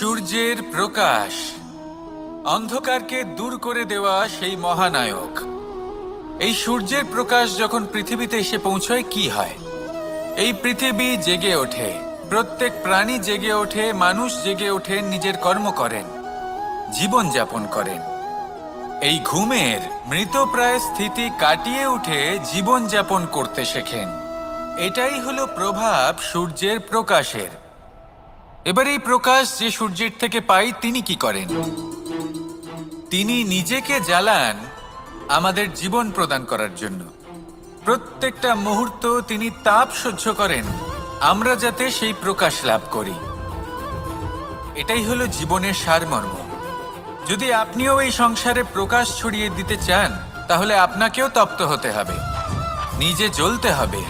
সূর্যের প্রকাশ অন্ধকারকে দূর করে দেওয়া সেই মহানায়ক। এই সূর্যের প্রকাশ যখন পৃথিবীতে এসে পৌঁছয় কি হয়? এই পৃথিবী জেগে ওঠে, প্রত্যেক প্রাণী জেগে ওঠে, মানুষ জেগে ওঠে, নিজের কর্ম করেন, জীবন যাপন করেন। এই ঘুমের মৃতপ্রায় স্থিতি কাটিয়ে উঠে জীবন যাপন করতে শেখেন। এটাই হলো প্রভাব সূর্যের প্রকাশের। এবার এই প্রকাশ যে সূর্যের থেকে পাই তিনি কি করেন? তিনি নিজেকে জ্বালান আমাদের জীবন প্রদান করার জন্য। প্রত্যেকটা মুহূর্ত তিনি তাপ সহ্য করেন আমরা যাতে সেই প্রকাশ লাভ করি। এটাই হলো জীবনের সারমর্ম। যদি আপনিও এই সংসারে প্রকাশ ছড়িয়ে দিতে চান তাহলে আপনাকেও তপ্ত হতে হবে, নিজে জ্বলতে হবে,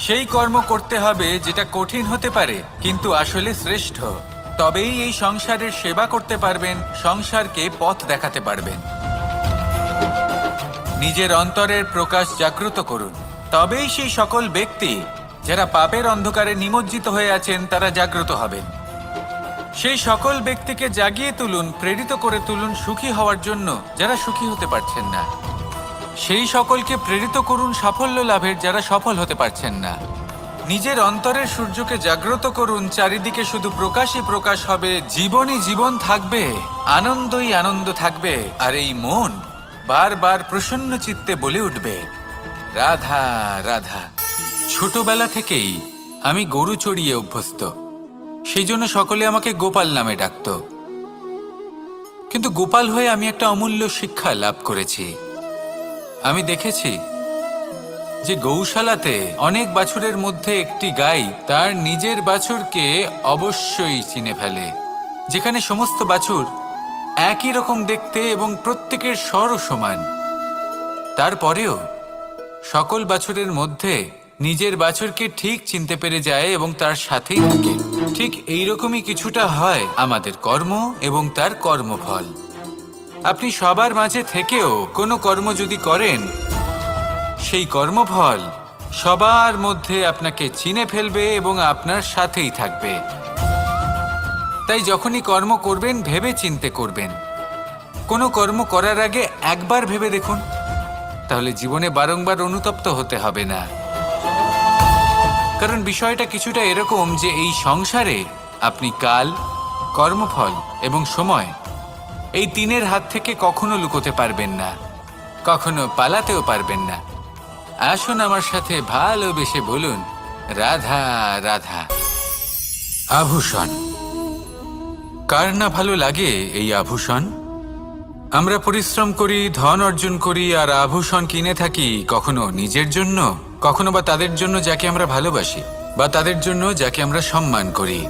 সেই কর্ম করতে হবে যেটা কঠিন হতে পারে কিন্তু আসলে শ্রেষ্ঠ। তবেই এই সংসারের সেবা করতে পারবেন, সংসারকে পথ দেখাতে পারবেন। নিজের অন্তরের প্রকাশ জাগ্রত করুন, তবেই সেই সকল ব্যক্তি যারা পাপের অন্ধকারে নিমজ্জিত হয়ে আছেন তারা জাগ্রত হবেন। সেই সকল ব্যক্তিকে জাগিয়ে তুলুন, প্রেরিত করে তুলুন সুখী হওয়ার জন্য যারা সুখী হতে পারছেন না। সেই সকলকে প্রেরিত করুন সাফল্য লাভের যারা সফল হতে পারছেন না। নিজের অন্তরের সূর্যকে জাগ্রত করুন, চারিদিকে শুধু প্রকাশই প্রকাশ হবে, জীবনই জীবন থাকবে, আনন্দই আনন্দ থাকবে। আর এই মন বারবার প্রসন্ন চিত্তে বলে উঠবে রাধা রাধা। ছোটবেলা থেকেই আমি গরু চড়িয়ে অভ্যস্ত, সেই জন্য সকলে আমাকে গোপাল নামে ডাকত। কিন্তু গোপাল হয়ে আমি একটা অমূল্য শিক্ষা লাভ করেছি। আমি দেখেছি যে গৌশালাতে অনেক বাছুরের মধ্যে একটি গাই তার নিজের বাছুরকে অবশ্যই চিনে ফেলে। যেখানে সমস্ত বাছুর একই রকম দেখতে এবং প্রত্যেকের স্বরও সমান, তারপরেও সকল বাছুরের মধ্যে নিজের বাছুরকে ঠিক চিনতে পেরে যায় এবং তার সাথেই থাকে। ঠিক এইরকমই কিছুটা হয় আমাদের কর্ম এবং তার কর্মফল। আপনি সবার মাঝে থেকেও কোনো কর্ম যদি করেন, সেই কর্মফল সবার মধ্যে আপনাকে চিনে ফেলবে এবং আপনার সাথেই থাকবে। তাই যখনই কর্ম করবেন ভেবে চিন্তে করবেন। কোনো কর্ম করার আগে একবার ভেবে দেখুন, তাহলে জীবনে বারংবার অনুতপ্ত হতে হবে না। কারণ বিষয়টা কিছুটা এরকম যে এই সংসারে আপনি কাল, কর্মফল এবং সময় এই তিনের হাত থেকে কখনো লুকোতে পারবেন না, কখনো পালাতেও পারবেন না। আসুন আমার সাথে ভালোবেসে বলুন রাধা রাধা। আভূষণ কার না ভালো লাগে এই আভূষণ? আমরা পরিশ্রম করি, ধন অর্জন করি আর আভূষণ কিনে থাকি, কখনো নিজের জন্য, কখনো বা তাদের জন্য যাকে আমরা ভালোবাসি, বা তাদের জন্য যাকে আমরা সম্মান করি।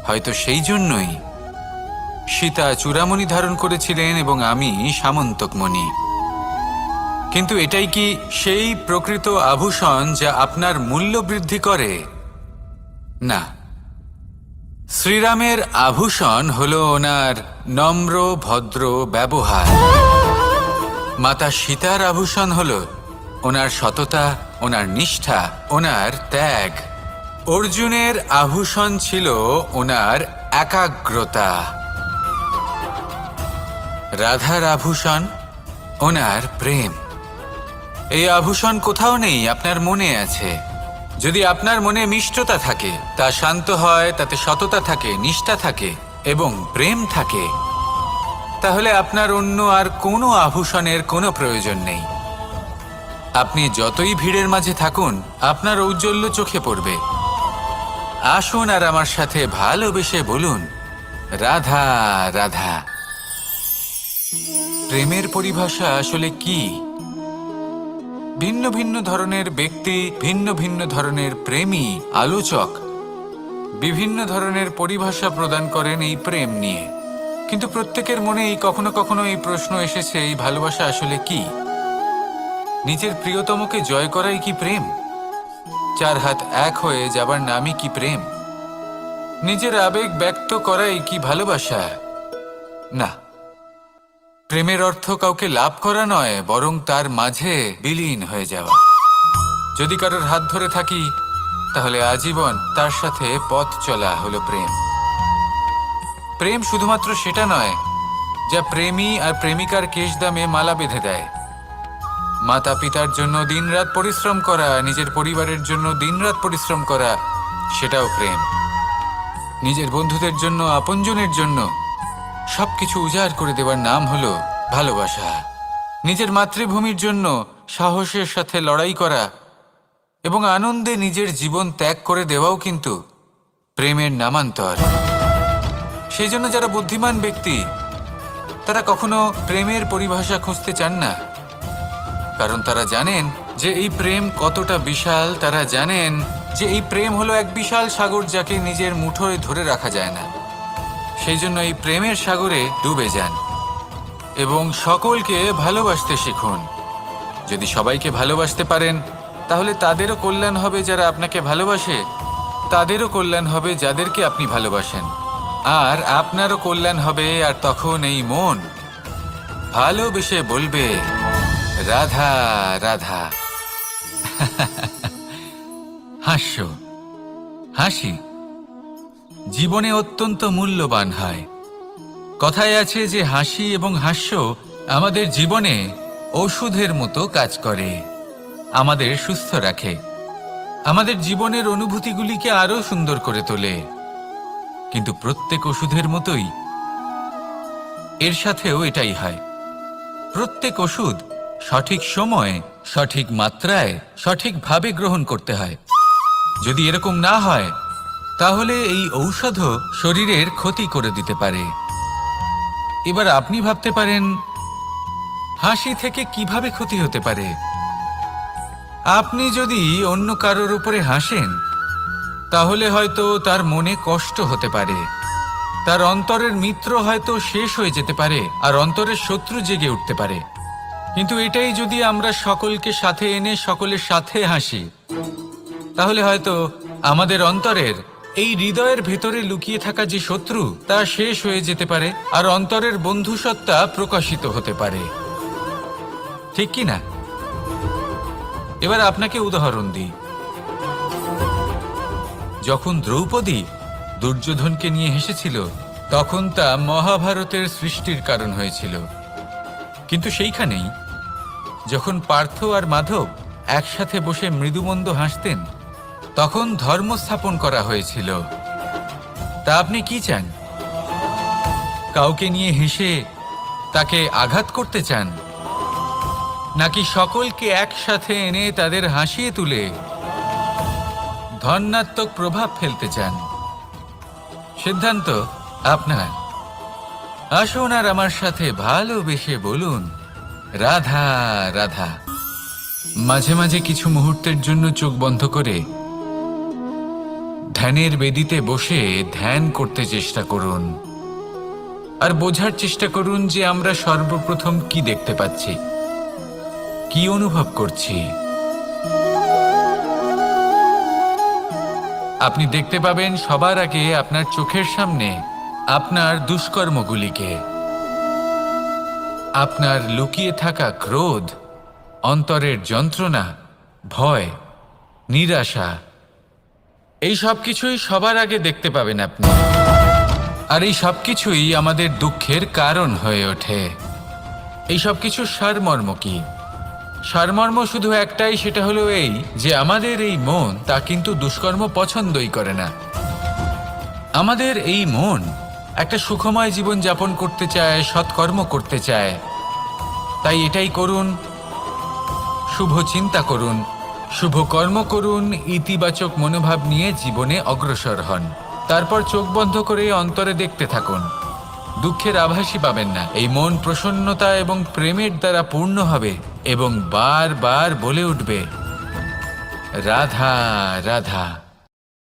হয়তো সেই জন্যই সীতা চূড়ামণি ধারণ করেছিলেন এবং আমি সামন্তকমণি। কিন্তু এটাই কি সেই প্রকৃত আভূষণ যা আপনার মূল্য বৃদ্ধি করে? না। শ্রীরামের আভূষণ হলো ওনার নম্র ভদ্র ব্যবহার। মাতা সীতার আভূষণ হলো ওনার সততা, ওনার নিষ্ঠা, ওনার ত্যাগ। অর্জুনের আভূষণ ছিল ওনার একাগ্রতা। রাধার আভূষণ ওনার প্রেম। এই আভূষণ কোথাও নেই, আপনার মনে আছে। যদি আপনার মনে মিষ্টতা থাকে, তা শান্ত হয়, তাতে সততা থাকে, নিষ্ঠা থাকে এবং প্রেম থাকে, তাহলে আপনার অন্য আর কোনো আভূষণের কোনো প্রয়োজন নেই। আপনি যতই ভিড়ের মাঝে থাকুন আপনার ঔজ্জ্বল্য চোখে পড়বে। আসুন আর আমার সাথে ভালোবেসে বলুন রাধা রাধা। প্রেমের পরিভাষা আসলে কি? ভিন্ন ভিন্ন ধরনের ব্যক্তি, ভিন্ন ভিন্ন ধরনের প্রেমী, আলোচক বিভিন্ন ধরনের পরিভাষা প্রদান করেন এই প্রেম নিয়ে। কিন্তু প্রত্যেকের মনেই কখনো কখনো এই প্রশ্ন এসেছে, এই ভালোবাসা আসলে কি? নিজের প্রিয়তমকে জয় করাই কি প্রেম? চার হাত এক হয়ে যাবার নামই কি প্রেম? নিজের আবেগ ব্যক্ত করাই কি ভালোবাসা? না। প্রেমের অর্থ কাউকে লাভ করা নয়, বরং তার মাঝে বিলীন হয়ে যাওয়া। যদি কারোর হাত ধরে থাকি তাহলে আজীবন তার সাথে পথ চলা হলো প্রেম। প্রেম শুধুমাত্র সেটা নয় যা প্রেমী আর প্রেমিকার কেশ দামে মালা বেঁধে দেয়। মাতা পিতার জন্য দিনরাত পরিশ্রম করা, নিজের পরিবারের জন্য দিনরাত পরিশ্রম করা, সেটাও প্রেম। নিজের বন্ধুদের জন্য, আপনজনের জন্য সবকিছু উজাড় করে দেওয়ার নাম হলো ভালোবাসা। নিজের মাতৃভূমির জন্য সাহসের সাথে লড়াই করা এবং আনন্দে নিজের জীবন ত্যাগ করে দেওয়াও কিন্তু প্রেমের নামান্তর। সেই জন্য যারা বুদ্ধিমান ব্যক্তি তারা কখনো প্রেমের পরিভাষা খুঁজতে চান না, কারণ তারা জানেন যে এই প্রেম কতটা বিশাল। তারা জানেন যে এই প্রেম হলো এক বিশাল সাগর যাকে নিজের মুঠোয় ধরে রাখা যায় না। সেই জন্য এই প্রেমের সাগরে ডুবে যান এবং সকলকে ভালোবাসতে শিখুন। যদি সবাইকে ভালোবাসতে পারেন তাহলে তাদেরও কল্যাণ হবে যারা আপনাকে ভালোবাসে, তাদেরও কল্যাণ হবে যাদেরকে আপনি ভালোবাসেন, আর আপনারও কল্যাণ হবে। আর তখন এই মন ভালোবেসে বলবে, রাধা রাধা। হাস্য, হাসি জীবনে অত্যন্ত মূল্যবান হয়। কথায় আছে যে হাসি এবং হাস্য আমাদের জীবনে ঔষধের মতো কাজ করে, আমাদের সুস্থ রাখে, আমাদের জীবনের অনুভূতিগুলিকে আরো সুন্দর করে তোলে। কিন্তু প্রত্যেক ওষুধের মতোই এর সাথেও এটাই হয়। প্রত্যেক ওষুধ সঠিক সময়ে, সঠিক মাত্রায়, সঠিকভাবে গ্রহণ করতে হয়। যদি এরকম না হয় তাহলে এই ঔষধও শরীরের ক্ষতি করে দিতে পারে। এবার আপনি ভাবতে পারেন, হাসি থেকে কিভাবে ক্ষতি হতে পারে? আপনি যদি অন্য কারোর উপরে হাসেন তাহলে হয়তো তার মনে কষ্ট হতে পারে, তার অন্তরের মিত্র হয়তো শেষ হয়ে যেতে পারে, আর অন্তরের শত্রু জেগে উঠতে পারে। কিন্তু এটাই যদি আমরা সকলকে সাথে এনে সকলের সাথে হাসি, তাহলে হয়তো আমাদের অন্তরের এই হৃদয়ের ভেতরে লুকিয়ে থাকা যে শত্রু তা শেষ হয়ে যেতে পারে, আর অন্তরের বন্ধুসত্তা প্রকাশিত হতে পারে। ঠিক কি না? এবার আপনাকে উদাহরণ দিই। যখন দ্রৌপদী দুর্যোধনকে নিয়ে হেসেছিল তখন তা মহাভারতের সৃষ্টির কারণ হয়েছিল। কিন্তু সেইখানেই যখন পার্থ আর মাধব একসাথে বসে মৃদুমন্দ হাসতেন তখন ধর্ম স্থাপন করা হয়েছিল। তা আপনি কি চান? কাউকে নিয়ে হেসে তাকে আঘাত করতে চান, নাকি সকলকে একসাথে এনে তাদের হাসিয়ে তুলে ধনাত্মক প্রভাব ফেলতে চান? সিদ্ধান্ত আপনার। আসুন আর আমার সাথে ভালোবেসে বলুন, রাধা রাধা। মাঝে মাঝে কিছু মুহূর্তের জন্য চোখ বন্ধ করে ধ্যানের বেদিতে বসে ধ্যান করতে চেষ্টা করুন, আর বোঝার চেষ্টা করুন যে আমরা সর্বপ্রথম কি দেখতে পাচ্ছি, কি অনুভব করছি। আপনি দেখতে পাবেন সবার আগে আপনার চোখের সামনে আপনার দুষ্কর্মগুলিকে, আপনার লুকিয়ে থাকা ক্রোধ, অন্তরের যন্ত্রণা, ভয়, নিরাশা, এই সব কিছুই সবার আগে দেখতে পাবেন আপনি। আর এই সব কিছুই আমাদের দুঃখের কারণ হয়ে ওঠে। এই সব কিছুর সারমর্ম কি? সারমর্ম শুধু একটাই, সেটা হলো এই যে আমাদের এই মন তা কিন্তু দুষ্কর্ম পছন্দই করে না। আমাদের এই মন একটা সুখময় জীবন যাপন করতে চায়, সৎকর্ম করতে চায়। তাই এটাই করুন, শুভ চিন্তা করুন, শুভ কর্ম করুন, ইতিবাচক মনোভাব নিয়ে জীবনে অগ্রসর হন। তারপর চোখ বন্ধ করে অন্তরে দেখতে থাকুন। দুঃখের আভাসই পাবেন না। এই মন প্রসন্নতা এবং প্রেমের দ্বারা পূর্ণ হবে এবং বারবার বলে উঠবে, রাধা রাধা।